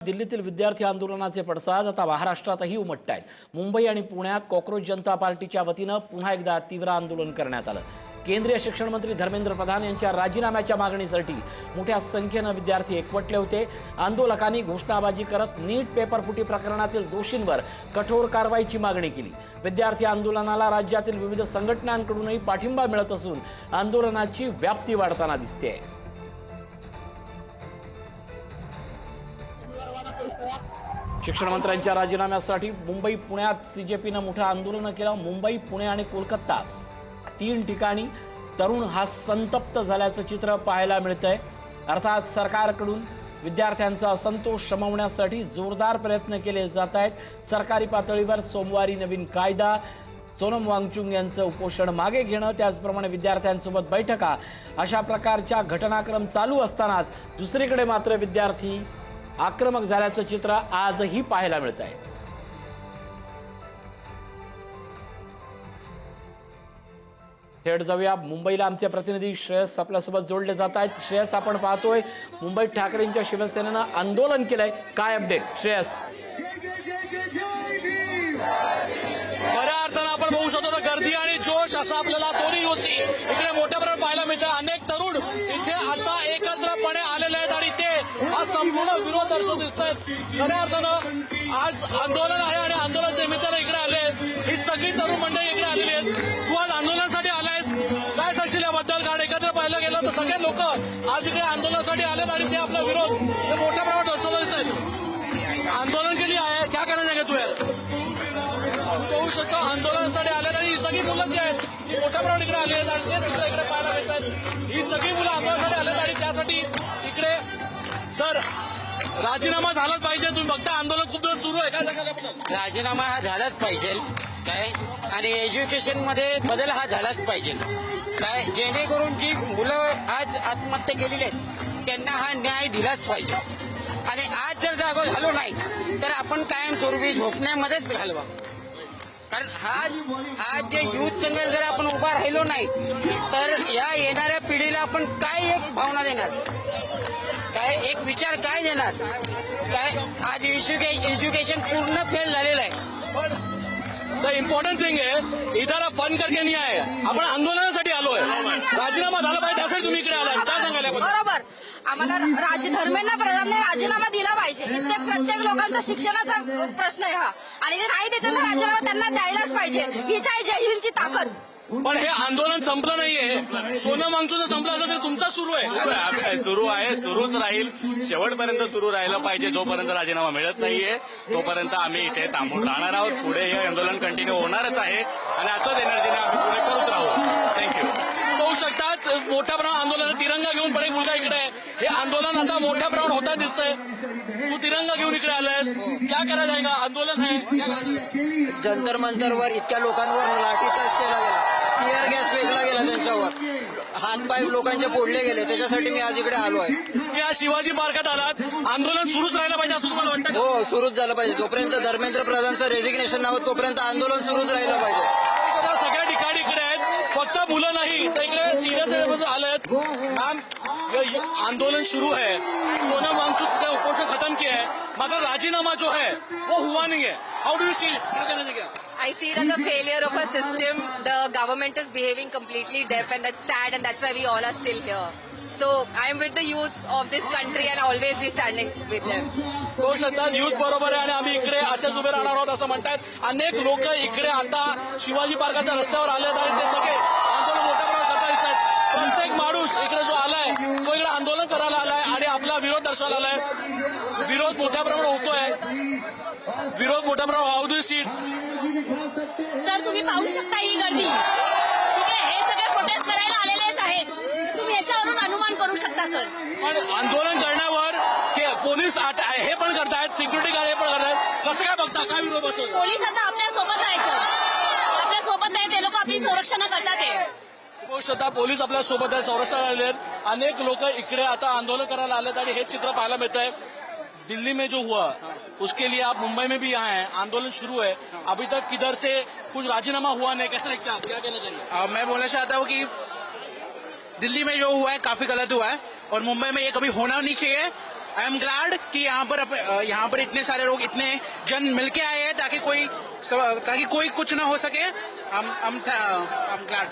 दिल्लीतील विद्यार्थी आंदोलनाचे पडसाद आता महाराष्ट्रातही उमटत आहेत। मुंबई आणि पुण्यात कॉक्रोच जनता पार्टीच्या वतीनं पुन्हा एकदा तीव्र आंदोलन करण्यात आलं। केंद्रीय शिक्षण मंत्री धर्मेंद्र प्रधान यांच्या राजीनाम्याच्या मागणीसाठी मोठ्या संख्येने विद्यार्थी एकवटले होते। आंदोलकांनी घोषणाबाजी करत नीट पेपरफुटी प्रकरणातील दोषींवर कठोर कारवाईची मागणी केली। विद्यार्थी आंदोलनाला राज्यातील विविध संघटनांकडूनही पाठिंबा मिळत असून आंदोलनाची व्याप्ती वाढताना दिसते। शिक्षण मंत्र्यांच्या राजीनाम्यासाठी मुंबई पुण्यात सीजेपीनं मोठं आंदोलन केलं। मुंबई, पुणे आणि कोलकाता तीन ठिकाणी तरुण हा संतप्त झाल्याचं चित्र पाहायला मिळतंय। अर्थात सरकारकडून विद्यार्थ्यांचा असंतोष शमवण्यासाठी जोरदार प्रयत्न केले जात आहेत। सरकारी पातळीवर सोमवारी नवीन कायदा, सोनम वांगचुक यांचं उपोषण मागे घेणं, त्याचप्रमाणे विद्यार्थ्यांसोबत बैठका अशा प्रकारच्या घटनाक्रम चालू असतानाच दुसरीकडे मात्र विद्यार्थी आक्रमक झाल्याचं चित्र आजही पाहायला मिळत आहे। थेट जाऊया मुंबईला, आमचे प्रतिनिधी श्रेयस आपल्यासोबत जोडले जात आहेत। श्रेयस, आपण पाहतोय मुंबईत ठाकरेंच्या शिवसेनेनं आंदोलन केलंय, काय अपडेट श्रेयस? खऱ्या अर्थानं आपण बघू शकतो तर गर्दी आणि जोश असं आपल्याला दोन्ही गोष्टी इकडे मोठ्या प्रमाणात पाहायला मिळतात। अनेक तरुण इथे आता एकत्रपणे आलेले आहेत आणि ते हा संपूर्ण विरोध दर्शवत दिसत आहेत। खऱ्या अर्थानं आज आंदोलन आहे आणि आंदोलनाच्या निमित्तानं इकडे आले ही सगळी तरुण मंडळी इकडे आलेली आहेत। तू आज आंदोलनासाठी आलायस, काय सांगशील याबद्दल? कारण एकत्र पाहायला गेलं तर सगळे लोक आज इकडे आंदोलनासाठी आलेत आणि ते आपला विरोध हे मोठ्या प्रमाणात दर्शवत दिसत आहेत। आंदोलन के लिए आया है, क्या करना चाहेंगे तू यार? बघू शकतो आंदोलनासाठी आले आणि ही सगळी मुलं जी आहेत ती मोठ्या प्रमाणात इकडे आली आहेत आणि तेच चित्र इकडे पाहायला मिळतात। ही सगळी मुलं आंदोलनासाठी आलेत आणि त्यासाठी इकडे सर राजीनामा झालाच पाहिजे। तुम्ही बघता आंदोलन खूप दिवस सुरू आहे, काय सांगाल? राजीनामा हा झालाच पाहिजे काय, आणि एज्युकेशन मध्ये बदल हा झालाच पाहिजे काय, जेणेकरून जी मुलं आज आत्महत्या केलेली आहेत त्यांना हा न्याय दिलाच पाहिजे। आणि आज जर जागो झालो नाही तर आपण कायमस्वरूपी झोपण्यामध्येच घालवा। कारण आज जे युथ संघर्ष जर आपण उभा राहिलो नाही तर या येणाऱ्या पिढीला आपण काय एक भावना देणार, काय एक विचार काय देणार काय? आज एज्युकेशन पूर्ण फेल झालेलं आहे। द इम्पॉर्टंट थिंग आहे इधर फन करके नाही आहे, आपण आंदोलनासाठी आलोय। राजीनामा झाला पाहिजे त्यासाठी तुम्ही इकडे आलाय, काय सांगायला? बरोबर, आम्हाला धर्मेंद्र प्रधानने राजीनामा दिला पाहिजे। इथे प्रत्येक लोकांचा शिक्षणाचा प्रश्न आहे हा, आणि ते नाही देते ना राजीनामा त्यांना द्यायलाच पाहिजे। हीच आहे जय हिंदची ताकद। पण हे आंदोलन संपलं नाहीये, सोनम वांगचुक संपलं असं तर तुमचा सुरू आहे? सुरू आहे, सुरूच राहील, शेवटपर्यंत सुरू राहिलं पाहिजे। जोपर्यंत राजीनामा मिळत नाहीये तोपर्यंत आम्ही इथे थांबून राहणार आहोत। पुढे हे आंदोलन कंटिन्यू होणारच आहे आणि असंच एनर्जीने आम्ही पुढे करत राहू। थँक्यू। बघू शकतात मोठ्या प्रमाणात आंदोलन, तिरंगा घेऊन पण एक मुलगा इकडे आहे। हे आंदोलन आता मोठ्या प्रमाणात होता दिसतंय। तू तिरंगा घेऊन इकडे आलायस, क्या करा जाएगा? आंदोलन आहे, जंतर मंतरवर इतक्या लोकांवर लाठीचार्ज केला गेला, टीयर गॅस फेकला गेला, त्यांच्यावर हातपाय लोकांचे फोडले गेले, त्याच्यासाठी मी आज इकडे आलो आहे। या शिवाजी पार्कात आलात, आंदोलन सुरूच राहिलं पाहिजे असं तुम्हाला वाटतं? हो, सुरूच झालं पाहिजे। जोपर्यंत धर्मेंद्र प्रधानचं रेजिग्नेशन नव्हतं तोपर्यंत आंदोलन सुरूच राहिलं पाहिजे। सगळ्या ठिकाणी इकडे आहेत, फक्त मुलं नाही तर इकडे सिनियर आलेत। मॅम, आंदोलन शुरू है, सोनम वांगचुक ने उपोषण खत्म किया है, मगर राजीनामा जो है वो हुआ नहीं है। हाउ डू यू सी इट? क्या कहना चाहिए? I see it as a failure of a system. The government is behaving completely deaf, and that's sad, and that's why we all are still here. So I am with the youth of this country and always be standing with them. बघू शकतात youth बरोबर आहे आणि आम्ही इकडे असेच उभे राहणार आहोत असं म्हणतात। अनेक लोक इकडे आता शिवाजी पार्काच्या रस्त्यावर आलेत आणि ते सगळे आंदोलन मोठ्या प्रमाणात करता दिसतात। प्रत्येक माणूस इकडे जो आलाय तो इकडे आंदोलन करायला आलाय आणि आपला विरोध दर्शवायला आलाय। विरोध मोठ्या प्रमाणात होतोय, विरोध मोठ्या प्रमाणात how do see it? Sir, तुम्ही पाहू शकता ही गर्दी, ठीक आहे, हे सगळे प्रोटेस्ट करायला आलेलेच आहेत। तुम्ही याच्यावरून अनुमान करू शकता सर। पण आंदोलन करण्यावर पोलीस हे पण करतायत, सिक्युरिटी गार्ड हे पण करतायत, कसं काय बघता? काय विरोध असतो? पोलीस आता आपल्या सोबत आहे सर, आपल्या सोबत आहे, ते लोक आपली संरक्षण करतात ते। बघू शकता पोलीस आपल्या सोबत आहे, संरक्षण आलेले आहेत। अनेक लोक इकडे आता आंदोलन करायला आलेत आणि हे चित्र पाहायला मिळत आहे। दिल्ली में जो हुआ उसके लिए आप मुंबई में भी आए हैं, आंदोलन शुरू है, अभी तक किधर से कुछ राजीनामा हुआ नहीं, कैसे लगता है आप? क्या कहना चाहिए? मैं बोलना चाहता हूँ कि दिल्ली में जो हुआ है काफी गलत हुआ है और मुंबई में ये कभी होना नहीं चाहिए। आई एम ग्लैड कि यहाँ पर इतने सारे लोग, इतने जन मिलके आए हैं ताकि कोई कुछ ना हो सके. I'm glad.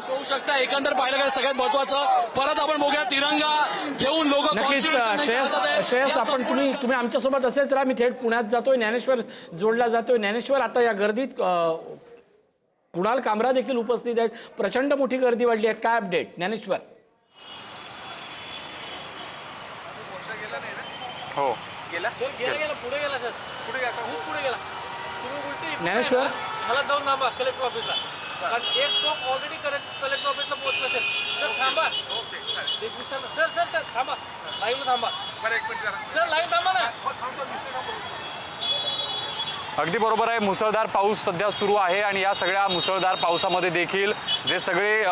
होऊ शकता एकंदर पाहिलं काय सगळ्यात महत्वाचं परत आपण बघूया तिरंगा घेऊन लोक नक्कीच श्रेयस आपण तुम्ही आमच्यासोबत असेच राहा. मी थेट पुण्यात जातोय, ज्ञानेश्वर जोडला जातोय. ज्ञानेश्वर, आता या गर्दीत कुणाल कामरा देखील उपस्थित आहेत. प्रचंड मोठी गर्दी वाढली आहे, काय अपडेट ज्ञानेश्वर? हो गेला पुढे गेला सर, पुढे गेला तुम्ही उलटी ज्ञानेश्वर, मला जाऊन थांबा कलेक्टर ऑफिसला, कारण एक टोक ऑलरेडी कलेक्टर ऑफिसला पोहोचला असेल. सर थांबा, सर थांबा, लाईव्ह थांबा सर, लाईव्ह थांबा ना. अगदी बरोबर आहे. मुसळधार पाऊस सध्या सुरू आहे आणि या सगळ्या मुसळधार पावसामध्ये देखील जे सगळे